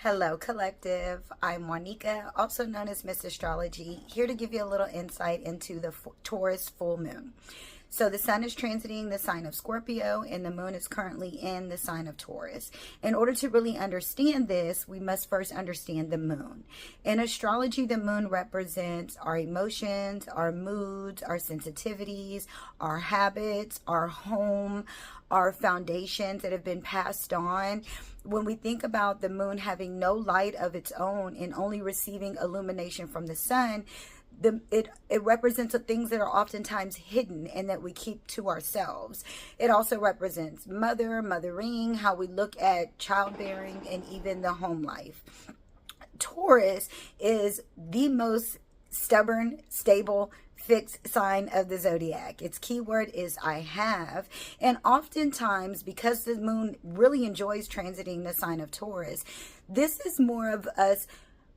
Hello, collective. I'm Juanica, also known as Miss Astrology, here to give you a little insight into the Taurus full moon. So the sun is transiting the sign of Scorpio and the moon is currently in the sign of Taurus. In order to really understand this, we must first understand the moon. In astrology, the moon represents our emotions, our moods, our sensitivities, our habits, our home, our foundations that have been passed on. When we think about the moon having no light of its own and only receiving illumination from the sun, it represents the things that are oftentimes hidden and that we keep to ourselves. It also represents mothering, how we look at childbearing, and even the home life. Taurus is the most stubborn, stable, fixed sign of the zodiac. Its keyword is I have. And oftentimes, because the moon really enjoys transiting the sign of Taurus, this is more of us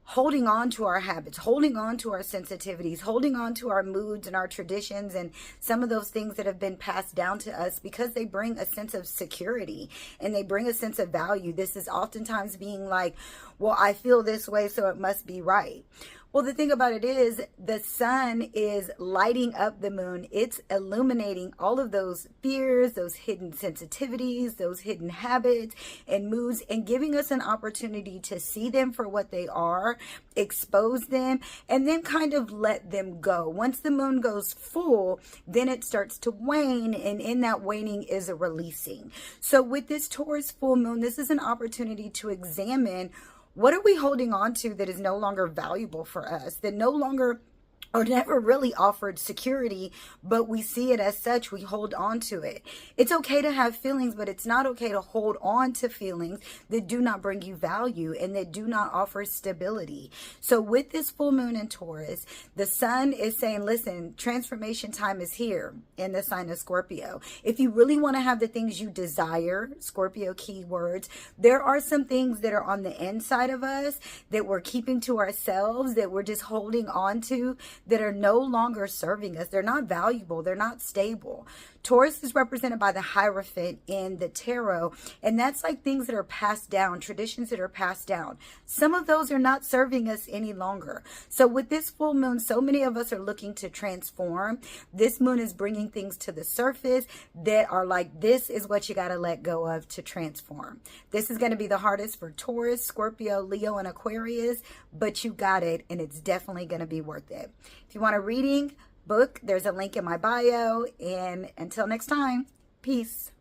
holding on to our habits, holding on to our sensitivities, holding on to our moods and our traditions and some of those things that have been passed down to us because they bring a sense of security and they bring a sense of value. This is oftentimes being like, well, I feel this way, so it must be right. Well, the thing about it is the sun is lighting up the moon. It's illuminating all of those fears, those hidden sensitivities, those hidden habits and moods, and giving us an opportunity to see them for what they are, expose them, and then kind of let them go. Once the moon goes full, then it starts to wane, and in that waning is a releasing. So with this Taurus full moon, this is an opportunity to examine, what are we holding on to that is no longer valuable for us, that no longer or never really offered security, but we see it as such, we hold on to it. It's okay to have feelings, but it's not okay to hold on to feelings that do not bring you value and that do not offer stability. So with this full moon in Taurus, the sun is saying, listen, transformation time is here in the sign of Scorpio. If you really want to have the things you desire, Scorpio keywords, there are some things that are on the inside of us that we're keeping to ourselves, that we're just holding on to, that are no longer serving us. They're not valuable. They're not stable. Taurus is represented by the Hierophant in the tarot, and that's like things that are passed down, traditions that are passed down. Some of those are not serving us any longer. So with this full moon, so many of us are looking to transform. This moon is bringing things to the surface that are like, this is what you got to let go of to transform. This is going to be the hardest for Taurus, Scorpio, Leo, and Aquarius, but you got it, and it's definitely going to be worth it. If you want a reading, book, there's a link in my bio, and until next time, peace.